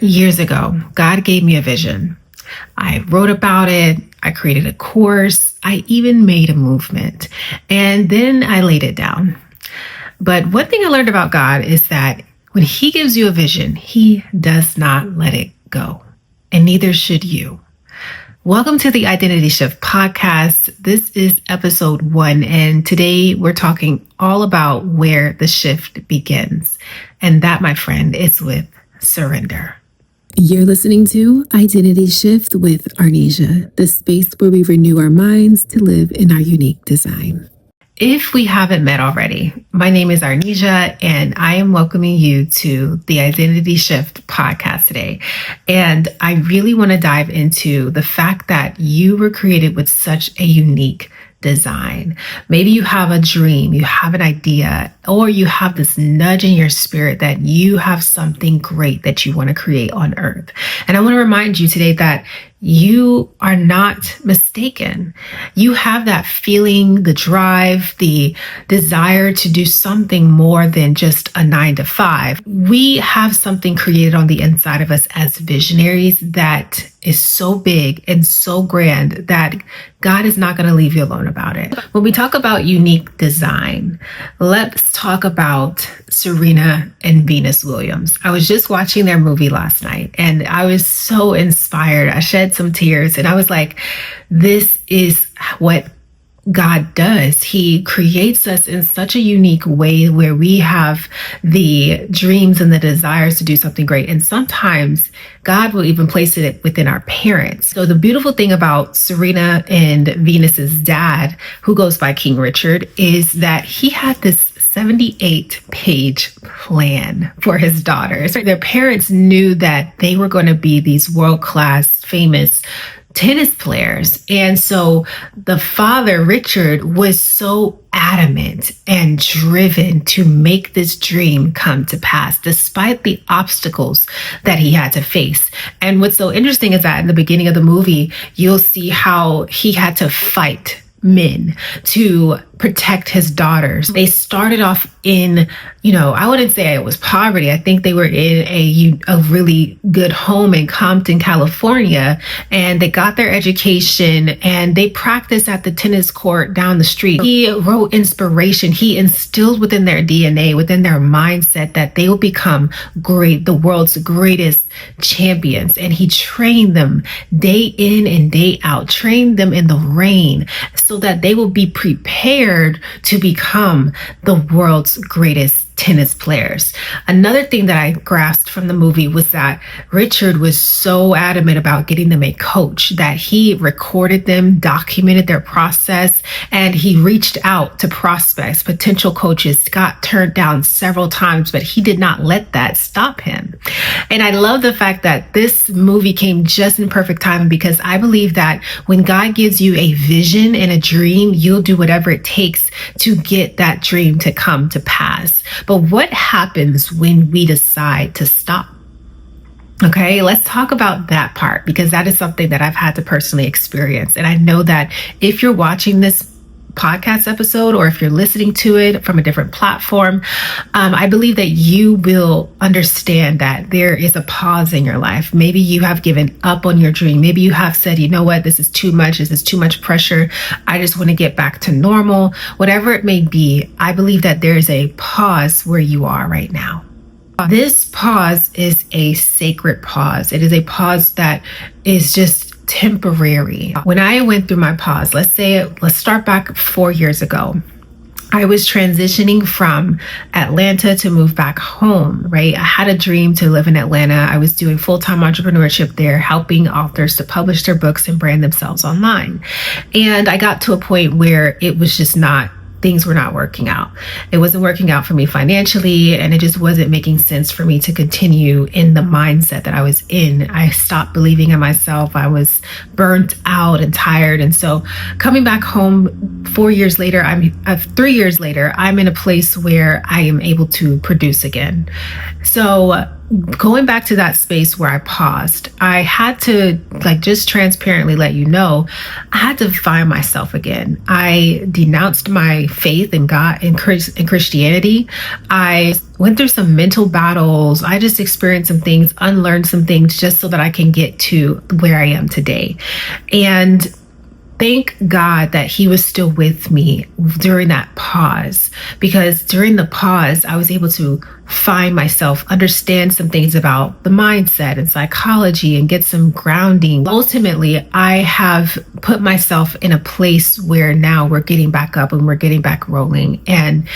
years ago, God gave me a vision. I wrote about it. I created a course. I even made a movement. And then I laid it down. But one thing I learned about God is that when He gives you a vision, He does not let it go. And neither should you. Welcome to the Identity Shift podcast. This is episode 1, and today we're talking all about where the shift begins. And that, my friend, is with surrender. You're listening to Identity Shift with Arnesjah, the space where we renew our minds to live in our unique design. If we haven't met already, my name is Arnesjah, and I am welcoming you to the Identity Shift podcast today. And I really want to dive into the fact that you were created with such a unique design. Maybe you have a dream, you have an idea, or you have this nudge in your spirit that you have something great that you want to create on earth. And I want to remind you today that you are not mistaken. You have that feeling, the drive, the desire to do something more than just a 9 to 5. We have something created on the inside of us as visionaries that is so big and so grand that God is not going to leave you alone about it. When we talk about unique design, let's talk about Serena and Venus Williams. I was just watching their movie last night and I was so inspired. I shed some tears and I was like, this is what God does. He creates us in such a unique way where we have the dreams and the desires to do something great. And sometimes God will even place it within our parents. So the beautiful thing about Serena and Venus's dad, who goes by King Richard, is that he had this 78-page plan for his daughters. Their parents knew that they were going to be these world-class, famous tennis players. And so the father, Richard, was so adamant and driven to make this dream come to pass, despite the obstacles that he had to face. And what's so interesting is that in the beginning of the movie, you'll see how he had to fight men to protect his daughters. They started off in, I wouldn't say it was poverty. I think they were in a really good home in Compton, California, and they got their education and they practiced at the tennis court down the street. He wrote inspiration. He instilled within their DNA, within their mindset, that they will become great, the world's greatest champions. And he trained them day in and day out, trained them in the rain so that they will be prepared to become the world's greatest tennis players. Another thing that I grasped from the movie was that Richard was so adamant about getting them a coach that he recorded them, documented their process, and he reached out to prospects, potential coaches, got turned down several times, but he did not let that stop him. And I love the fact that this movie came just in perfect time, because I believe that when God gives you a vision and a dream, you'll do whatever it takes to get that dream to come to pass. But what happens when we decide to stop? Okay, let's talk about that part, because that is something that I've had to personally experience. And I know that if you're watching this podcast episode or if you're listening to it from a different platform, I believe that you will understand that there is a pause in your life. Maybe you have given up on your dream. Maybe you have said, you know what, this is too much. This is too much pressure. I just want to get back to normal. Whatever it may be, I believe that there is a pause where you are right now. This pause is a sacred pause. It is a pause that is just temporary. When I went through my pause, let's start back 4 years ago. I was transitioning from Atlanta to move back home, right? I had a dream to live in Atlanta. I was doing full-time entrepreneurship there, helping authors to publish their books and brand themselves online. And I got to a point where it was just things were not working out. It wasn't working out for me financially, and it just wasn't making sense for me to continue in the mindset that I was in. I stopped believing in myself. I was burnt out and tired. And so coming back home 3 years later, I'm in a place where I am able to produce again. So going back to that space where I paused, I had to, like, just transparently let you know, I had to find myself again. I denounced my faith in God, in Christianity. I went through some mental battles. I just experienced some things, unlearned some things just so that I can get to where I am today. And thank God that he was still with me during that pause, because during the pause, I was able to find myself, understand some things about the mindset and psychology, and get some grounding. Ultimately, I have put myself in a place where now we're getting back up and we're getting back rolling. And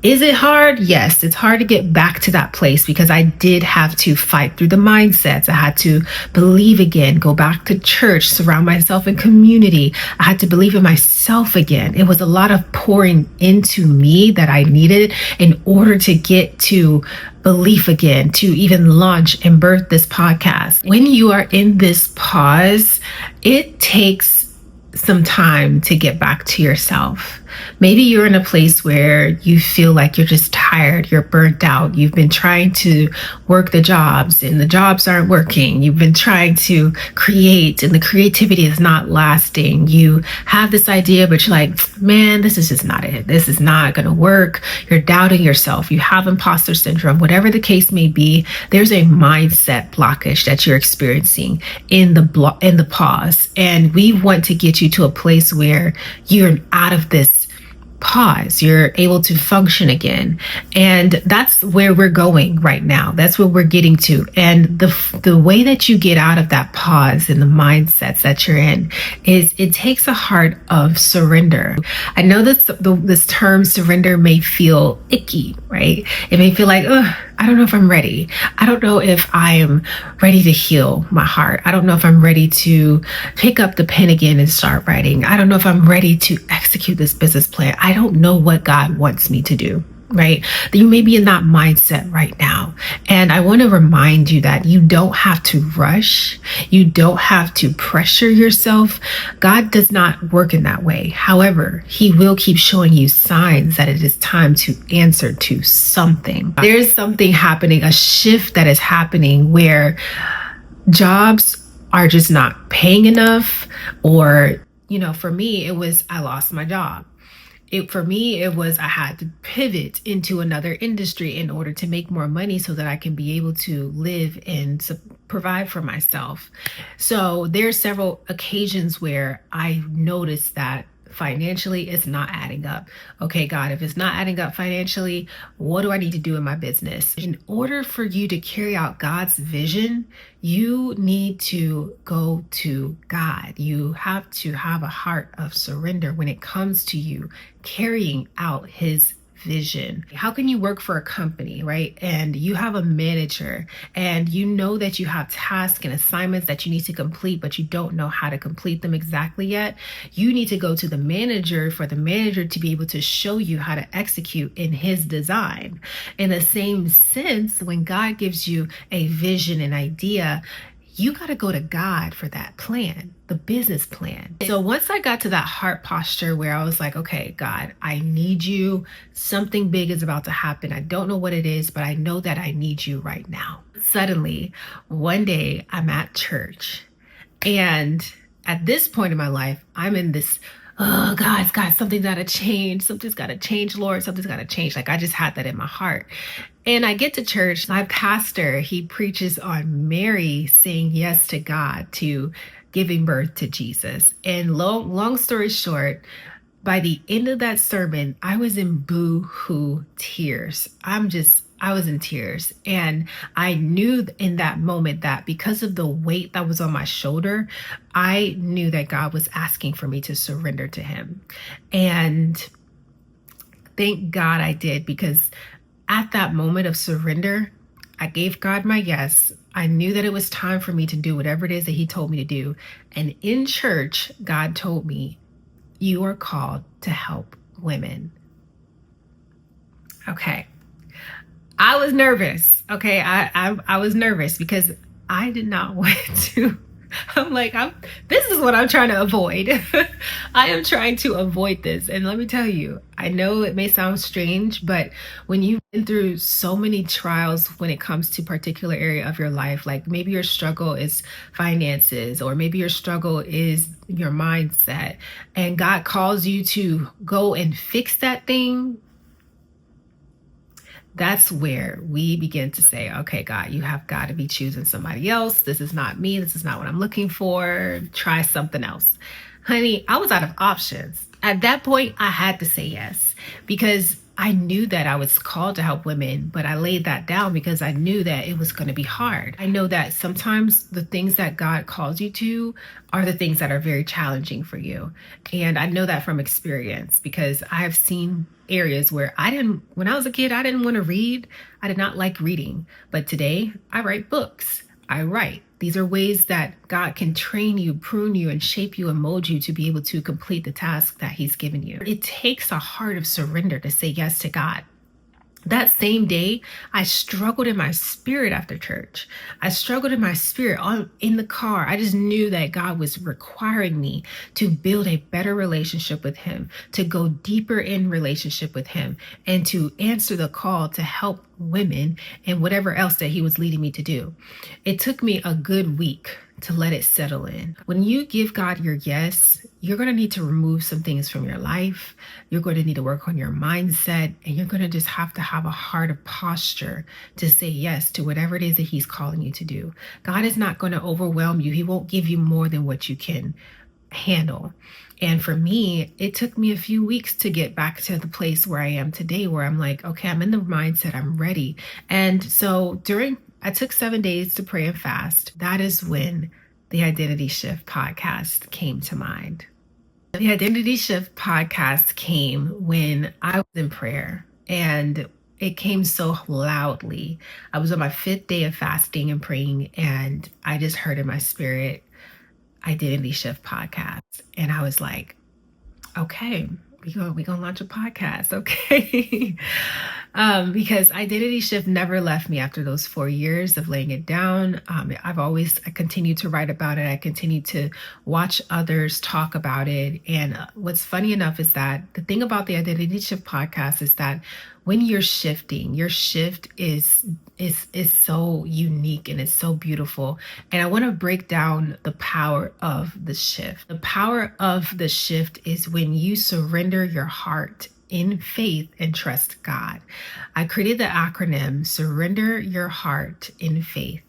is it hard? Yes, it's hard to get back to that place, because I did have to fight through the mindsets. I had to believe again, go back to church, surround myself in community. I had to believe in myself again. It was a lot of pouring into me that I needed in order to get to belief again, to even launch and birth this podcast. When you are in this pause, it takes some time to get back to yourself. Maybe you're in a place where you feel like you're just tired, you're burnt out, you've been trying to work the jobs and the jobs aren't working. You've been trying to create and the creativity is not lasting. You have this idea, but you're like, man, this is just not it. This is not going to work. You're doubting yourself. You have imposter syndrome. Whatever the case may be, there's a mindset blockage that you're experiencing in the pause. And we want to get you to a place where you're out of this pause, you're able to function again. And that's where we're going right now. That's where we're getting to. And the way that you get out of that pause and the mindsets that you're in is it takes a heart of surrender. I know this term surrender may feel icky, right? It may feel like, ugh, I don't know if I'm ready. I don't know if I am ready to heal my heart. I don't know if I'm ready to pick up the pen again and start writing. I don't know if I'm ready to execute this business plan. I don't know what God wants me to do, right? You may be in that mindset right now. And I want to remind you that you don't have to rush. You don't have to pressure yourself. God does not work in that way. However, he will keep showing you signs that it is time to answer to something. There's something happening, a shift that is happening where jobs are just not paying enough. Or, for me, it was, I lost my job. For me, it was I had to pivot into another industry in order to make more money so that I can be able to live and provide for myself. So there are several occasions where I noticed that financially it's not adding up. Okay, God, if it's not adding up financially, what do I need to do in my business? In order for you to carry out God's vision, you need to go to God. You have to have a heart of surrender when it comes to you carrying out his vision. How can you work for a company, right? And you have a manager and you know that you have tasks and assignments that you need to complete, but you don't know how to complete them exactly yet. You need to go to the manager for the manager to be able to show you how to execute in his design. In the same sense, when God gives you a vision, an idea, you got to go to God for that plan, the business plan. So once I got to that heart posture where I was like, okay, God, I need you. Something big is about to happen. I don't know what it is, but I know that I need you right now. Suddenly, one day I'm at church. And at this point in my life, I'm in this, oh, God, something's got to change. Something's got to change, Lord. Something's got to change. Like I just had that in my heart. And I get to church, my pastor, he preaches on Mary saying yes to God, to giving birth to Jesus. And long story short, by the end of that sermon, I was in boo-hoo tears. I was in tears. And I knew in that moment that because of the weight that was on my shoulder, I knew that God was asking for me to surrender to him. And thank God I did, because at that moment of surrender, I gave God my yes. I knew that it was time for me to do whatever it is that he told me to do. And in church, God told me, you are called to help women. Okay. I was nervous. Okay. I was nervous because I did not want to I'm like, this is what I'm trying to avoid. I am trying to avoid this. And let me tell you, I know it may sound strange, but when you've been through so many trials when it comes to particular area of your life, like maybe your struggle is finances, or maybe your struggle is your mindset, and God calls you to go and fix that thing, that's where we begin to say, okay, God, you have got to be choosing somebody else. This is not me. This is not what I'm looking for. Try something else. Honey, I was out of options. At that point, I had to say yes, because I knew that I was called to help women, but I laid that down because I knew that it was going to be hard. I know that sometimes the things that God calls you to are the things that are very challenging for you. And I know that from experience, because I have seen areas where when I was a kid, I didn't want to read. I did not like reading. But today I write books. I write. These are ways that God can train you, prune you, and shape you and mold you to be able to complete the task that He's given you. It takes a heart of surrender to say yes to God. That same day, I struggled in my spirit after church. I struggled in my spirit in the car. I just knew that God was requiring me to build a better relationship with Him, to go deeper in relationship with Him, and to answer the call to help women and whatever else that He was leading me to do. It took me a good week to let it settle in. When you give God your yes, you're going to need to remove some things from your life. You're going to need to work on your mindset, and you're going to just have to have a heart of posture to say yes to whatever it is that He's calling you to do. God is not going to overwhelm you. He won't give you more than what you can handle. And for me, it took me a few weeks to get back to the place where I am today, where I'm like, okay, I'm in the mindset, I'm ready. And so I took 7 days to pray and fast. That is when the Identity Shift podcast came to mind. The Identity Shift podcast came when I was in prayer, and it came so loudly. I was on my 5th day of fasting and praying, and I just heard in my spirit, Identity Shift podcast. And I was like, okay, we gonna launch a podcast, okay? Because Identity Shift never left me after those 4 years of laying it down. I continue to write about it. I continue to watch others talk about it. And what's funny enough is that the thing about the Identity Shift podcast is that when you're shifting, your shift is so unique and it's so beautiful. And I want to break down the power of the shift. The power of the shift is when you surrender your heart in faith and trust God. I created the acronym Surrender Your Heart in Faith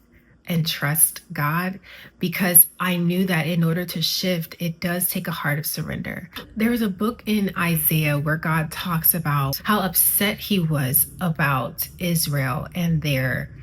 and Trust God, because I knew that in order to shift, it does take a heart of surrender. There's a book in Isaiah where God talks about how upset He was about Israel and their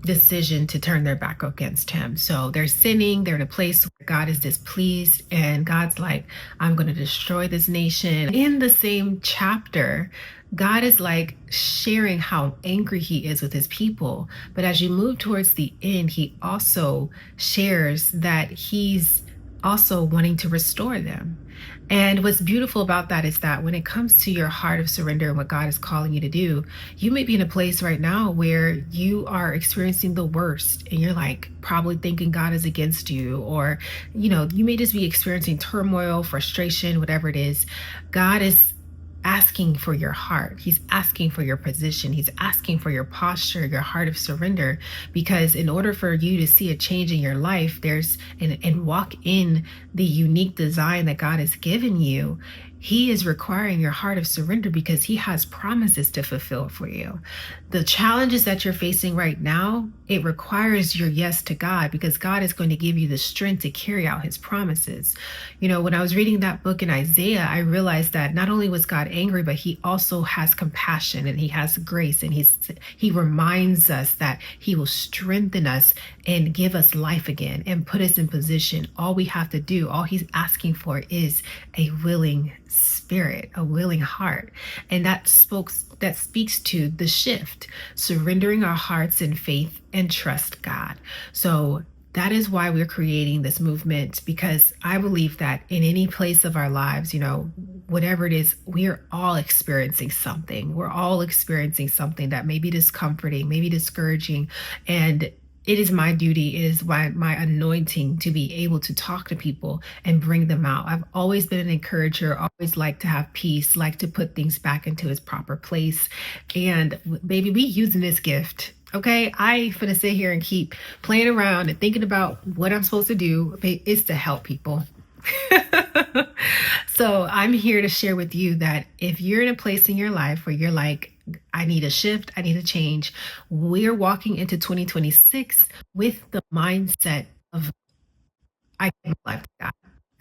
decision to turn their back against Him. So they're sinning, they're in a place where God is displeased, and God's like, I'm going to destroy this nation. In the same chapter, God is like sharing how angry He is with His people. But as you move towards the end, He also shares that He's also wanting to restore them. And what's beautiful about that is that when it comes to your heart of surrender and what God is calling you to do, you may be in a place right now where you are experiencing the worst, and you're like probably thinking God is against you, or you may just be experiencing turmoil, frustration, whatever it is. God is asking for your heart. He's asking for your position. He's asking for your posture, your heart of surrender, because in order for you to see a change in your life, and walk in the unique design that God has given you, He is requiring your heart of surrender, because He has promises to fulfill for you. The challenges that you're facing right now, it requires your yes to God, because God is going to give you the strength to carry out His promises. When I was reading that book in Isaiah, I realized that not only was God angry, but He also has compassion and He has grace, and He reminds us that He will strengthen us and give us life again and put us in position. All we have to do, all He's asking for, is a willing spirit, a willing heart. And that speaks to the shift, surrendering our hearts in faith and trust God. So that is why we're creating this movement, because I believe that in any place of our lives, whatever it is, we're all experiencing something. We're all experiencing something that may be discomforting, maybe discouraging. And it is my duty, it is my anointing to be able to talk to people and bring them out. I've always been an encourager, always like to have peace, like to put things back into its proper place. And baby, we using this gift. Okay, I ain't finna sit here and keep playing around and thinking about what I'm supposed to do. It's to help people. So I'm here to share with you that if you're in a place in your life where you're like, I need a shift, I need a change, we're walking into 2026 with the mindset of I give my life to God.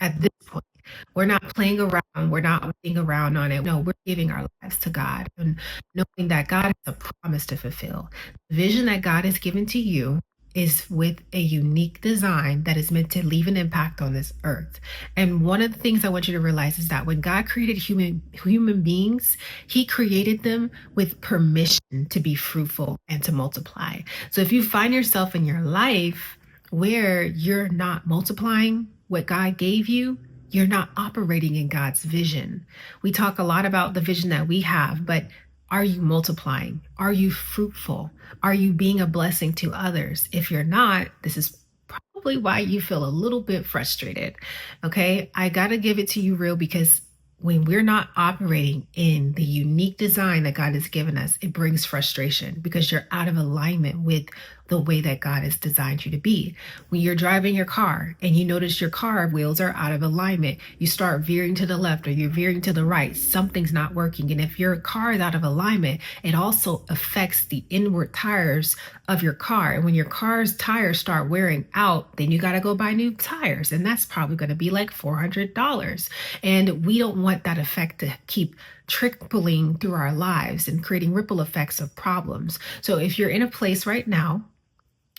At this point, we're not playing around, we're not waiting around on it. No, we're giving our lives to God and knowing that God has a promise to fulfill. The vision that God has given to you is with a unique design that is meant to leave an impact on this earth. And one of the things I want you to realize is that when God created human beings, he created them with permission to be fruitful and to multiply. So if you find yourself in your life where you're not multiplying what God gave you, you're not operating in God's vision. We talk a lot about the vision that we have, but are you multiplying? Are you fruitful? Are you being a blessing to others? If you're not, this is probably why you feel a little bit frustrated. Okay, I got to give it to you real, because when we're not operating in the unique design that God has given us, it brings frustration because you're out of alignment with the way that God has designed you to be. When you're driving your car and you notice your car wheels are out of alignment, you start veering to the left or you're veering to the right, something's not working. And if your car is out of alignment, it also affects the inward tires of your car. And when your car's tires start wearing out, then you got to go buy new tires. And that's probably going to be like $400. And we don't want that effect to keep trickling through our lives and creating ripple effects of problems. So if you're in a place right now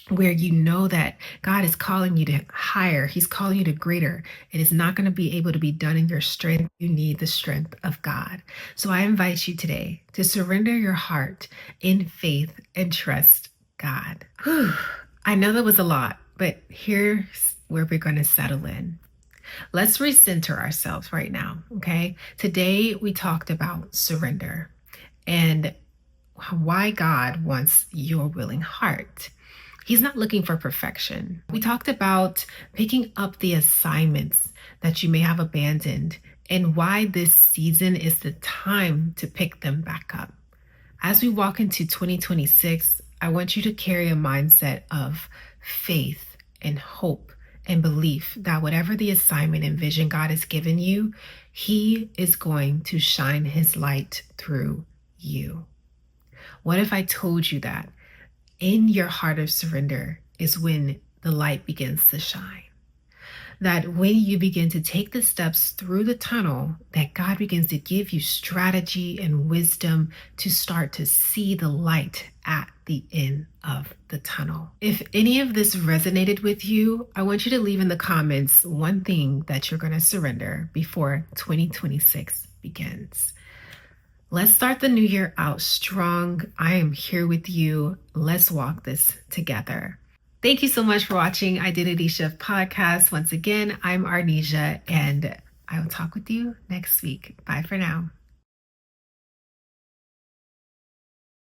where you know that God is calling you to higher, he's calling you to greater, it is not going to be able to be done in your strength. You need the strength of God. So I invite you today to surrender your heart in faith and trust God. Whew. I know that was a lot, but here's where we're going to settle in. Let's recenter ourselves right now, okay? Today we talked about surrender and why God wants your willing heart. He's not looking for perfection. We talked about picking up the assignments that you may have abandoned and why this season is the time to pick them back up. As we walk into 2026, I want you to carry a mindset of faith and hope and belief that whatever the assignment and vision God has given you, he is going to shine his light through you. What if I told you that in your heart of surrender is when the light begins to shine? That when you begin to take the steps through the tunnel, that God begins to give you strategy and wisdom to start to see the light at the end of the tunnel. If any of this resonated with you, I want you to leave in the comments one thing that you're going to surrender before 2026 begins. Let's start the new year out strong. I am here with you. Let's walk this together. Thank you so much for watching Identity Shift Podcast. Once again, I'm Arnesjah, and I will talk with you next week. Bye for now.